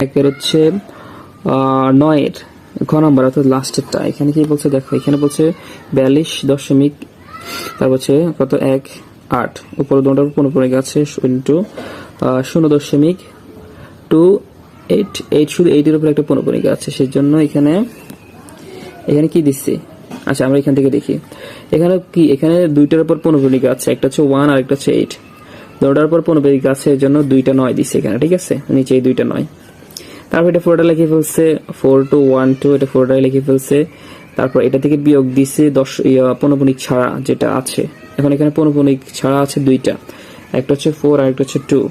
একের হচ্ছে 9-এর ঘ নাম্বার অর্থাৎ লাস্টেরটা। এখানে কি বলছে দেখো, এখানে বলছে 42 দশমিক, তারপর হচ্ছে কত 1.8, উপরে দুটোর পৌনঃপুনিক আছে ইন্টু 0.288, শুধু 8 এর উপর একটা পৌনঃপুনিক আছে, সেই জন্য এখানে কি দিচ্ছে। আচ্ছা আমরা এখান থেকে দেখি, এখানে কি, এখানে দুইটার উপর পৌনঃপুনিক আছে, একটা হচ্ছে 1 আর একটা হচ্ছে 8, দুটার উপর পৌনঃপুনিক আছে, এর জন্য দুইটা 9 দিচ্ছে এখানে, ঠিক আছে, নিচে এই দুইটা 9। তারপর এটা পুরোটা লিখে ফেলছে 4212, এটা পুরোটাই লিখে ফেলছে। তারপর এটা থেকে বিয়োগ দিছে 10 পৌনঃপুনিক ছাড়া যেটা আছে। এখন এখানে পৌনঃপুনিক ছাড়া আছে দুইটা, একটা হচ্ছে 4 আর একটা হচ্ছে 2,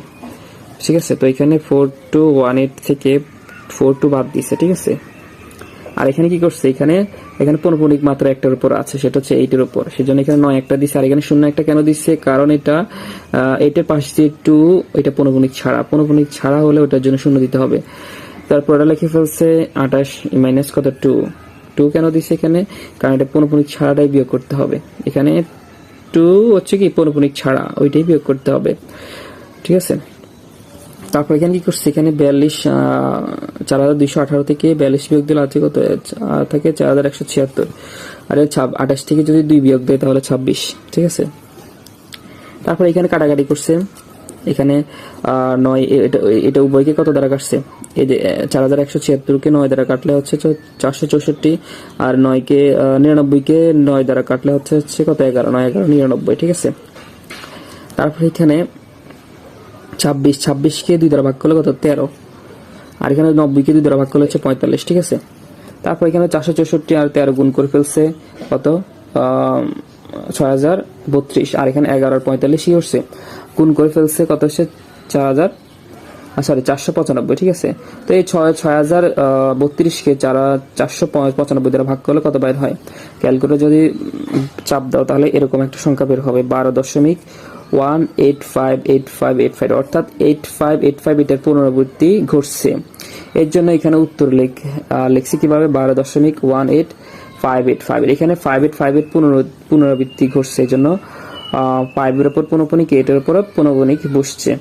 ঠিক আছে। তো এখানে 4218 থেকে 42 বাদ দিছে, ঠিক আছে। আর এখানে কি করছে, এখানে পৌনঃপুনিক মাত্র একটার উপর আছে, সেটা হচ্ছে 8 এর উপর, সেজন্য এখানে 9 একটা দিছে। আর এখানে 0 একটা কেন দিচ্ছে, কারণ এটা 8 এর পাশে যে 2, এটা পৌনঃপুনিক ছাড়া হলে ওটার জন্য 0 দিতে হবে। তারপর এটা লিখে ফেলছে 28 মাইনাস কত 2 কেন দিছে এখানে, কারণ এটা পৌনঃপুনিক ছাড়াটাই বিয়োগ করতে হবে। এখানে 2 হচ্ছে কি পৌনঃপুনিক ছাড়া, ওইটাই বিয়োগ করতে হবে, ঠিক আছে। তারপর এখানে কি করছে, এখানে 4218 থেকে 42 বিয়োগ দিলে আছে কত থাকে 4176, আর 28 থেকে যদি 2 বিয়োগ দেয় তাহলে 26, ঠিক আছে। তারপর এখানে কাটাকাটি করছে, এখানে 9 এটা উভয়কে কত দ্বারা কাটছে, এই যে 4176 কে 9 দ্বারা কাটলে হচ্ছে 464, আর 9 কে 99 কে 9 দ্বারা কাটলে হচ্ছে কত 11, 9 11 99, ঠিক আছে। তারপর এখানে 26 কে 2 দ্বারা ভাগ করলে কত 13, আর এখানে 90 কে 2 দ্বারা ভাগ করলে হচ্ছে 45, ঠিক আছে। তারপর এখানে 464 আর 13 গুণ করে ফেলছে কত 6032, আর এখানে 11 আর 45 কি করছে গুণ করে ফেলছে কত হচ্ছে 495, ঠিক আছে। তো এই 6032 কে 495 দ্বারা ভাগ করলে কত বাইর হয়, ক্যালকুলেটর যদি চাপ দাও তাহলে এরকম একটা সংখ্যা বের হবে 12.1858585, অর্থাৎ 8585 এটার পুনরাবৃত্তি ঘটছে। এর জন্য এখানে উত্তর লিখছি কিভাবে 12.18585, এখানে 585 এর পুনরাবৃত্তি ঘটছে, এই জন্য 5 এর উপর পৌনঃপুনিক 8 এর উপর পৌনঃপুনিক বসছে,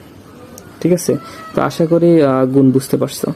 ঠিক আছে। তো আশা করি গুণ বুঝতে পারছো।